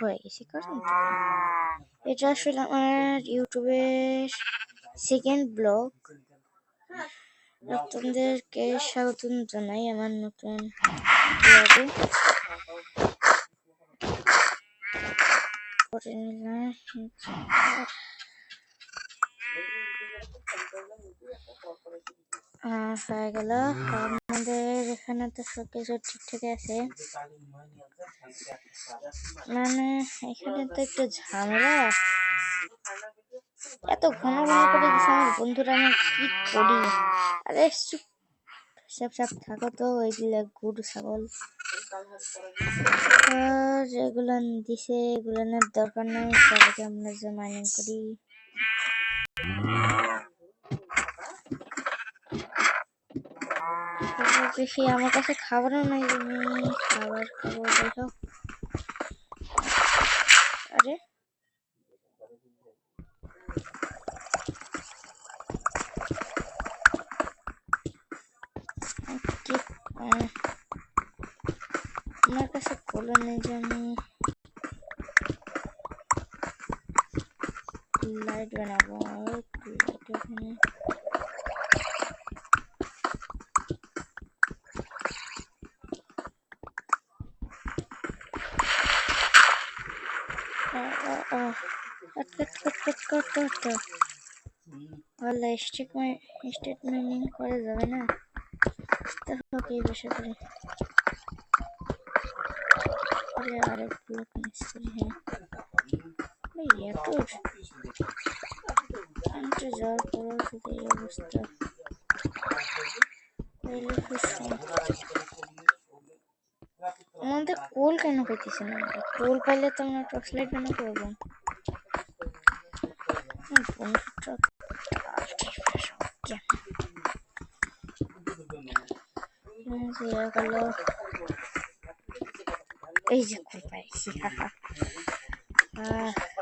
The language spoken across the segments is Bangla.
হয়ে গেছি, কারণ এটা আসলে আমার ইউটিউবের সেকেন্ড ব্লগ। আপনাদেরকে স্বাগতম জানাই আমার নতুন ব্লগে। করে নিলাম হয়ে গেল। আমাদের এখানে তো সবকিছু ঠিকঠাক আছে, মানে এখানে তো একটু ঝামেলা। এত ঘন ঘন করে দিচ্ছে আমার বন্ধুরা, আমি কি করি? আরে চুপ সাপ সাপ থাকো তো, ওইগুলা গরু ছাগল আর এগুলো দিছে, এগুলোর দরকার নাই। সবাইকে আমরা যে মাইনিং করি, বেশি আমার কাছে খাবারও নাই, আমি খাবার খাবো। যাই হোক, আরে কি আমার কাছে কোলো নেই যে আমি লাইট বানাবো। স্টেটমেন্ট করা যাবে না, তাহলে এই বিষয় করে আরেক ব্লক মিস করি। হ্যাঁ এত যাওয়ার পরেও যদি এই অবস্থা, আমাদের কোল কেন পেতেছে না? কোল পাইলে তো আমরা টর্চ লাইট বানাতে পারবো। এই যে কোল পাইছি,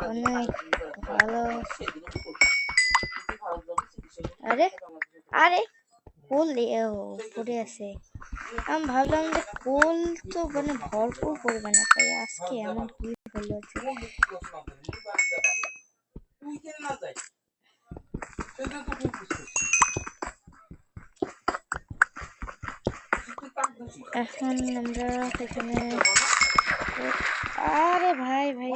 অনেক ভালো। আরে আরে কোল পড়ে আছে, আমি ভাবলাম যে কোল তো মানে ভরপুর পড়বে না, তাই আজকে এমন কি হলো যে এখন আমরা এখানে, আরে ভাই ভাই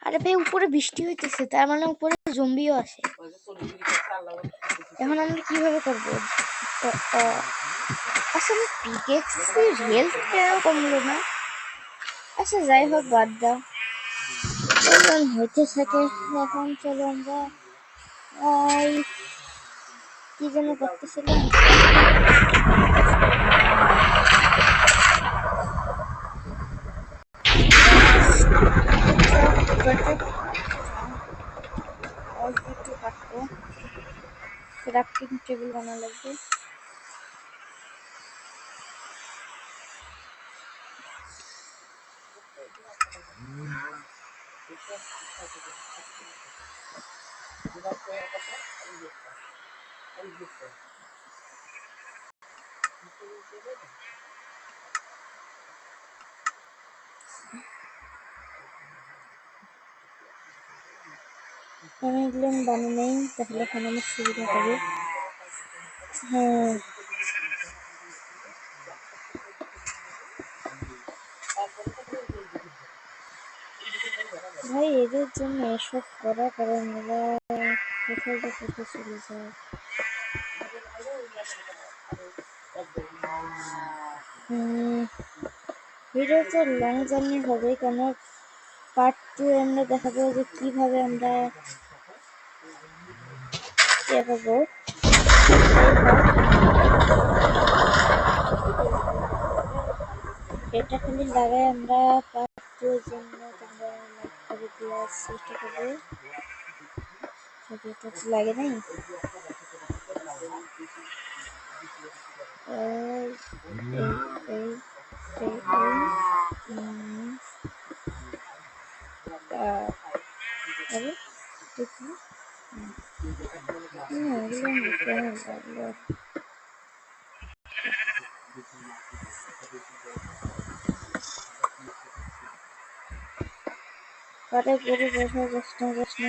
আরে ভাই উপরে বৃষ্টি হইতেছে, তার মানে উপরে জম্বিও আসে। এখন আমরা কিভাবে করবো? আসলে পিকেক্সের হেলথ কেন কমলো না? আচ্ছা যাই হোক, বাদ দাও, হইতে থাকে। এখন চলো আমরা কি যেন করতেছিলাম, ক্রাফটিং টেবিল বানানো লাগবে। আমি এগুলো বানিয়ে নেই, তাহলে এখন আমার সুবিধা হবে। হ্যাঁ ভাই, এদের জন্য এসব করা, কারণ এরা কোথায় যে কোথায় চলে যায়। ভিডিওটা লং জার্নি হবে, কেন পার্ট 2 আমরা দেখাবো যে কিভাবে আমরা পাবো। এটা খালি লাগাই আমরা পার্টের জন্য তোমরা লাইক করে দেওয়ার চেষ্টা করবে যদি এটা লাগে নাই এই এই এই আরে দেখি এগুলো পরে গরু বসা যাস না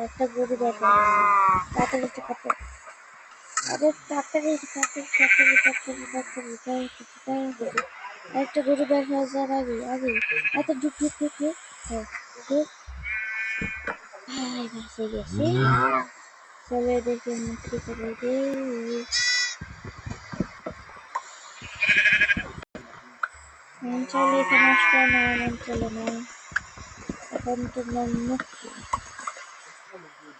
একটা গরু দেখা তাড়াতাড়ি কাটো আরে তাড়াতাড়ি একটা গরু বের হয়ে যাওয়ার আগে এত ঢুক বেঁচে গেছি চলে দেখে মুক্তি করে দিই চলে এখানে আসবে না চলে না এখন তোমার মুক্তি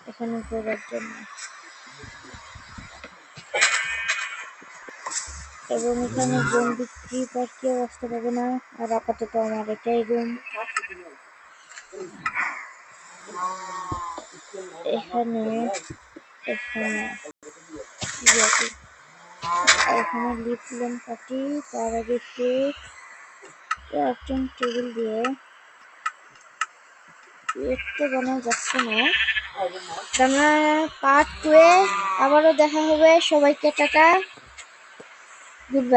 এখানে করার জন্য এবং এখানে বোন বিক্রি পর কেউ আসতে পারবে না আর আপাতত আমার এটাই রুম এখানে এখানে লিপলেন পাটি তার আগে কেক ক্রাফটিং টেবিল দিয়ে কেক তো বানানো যাচ্ছে না আমরা পার্ট 2 আবারও দেখা হবে সবাইকে টাটা গুড বাই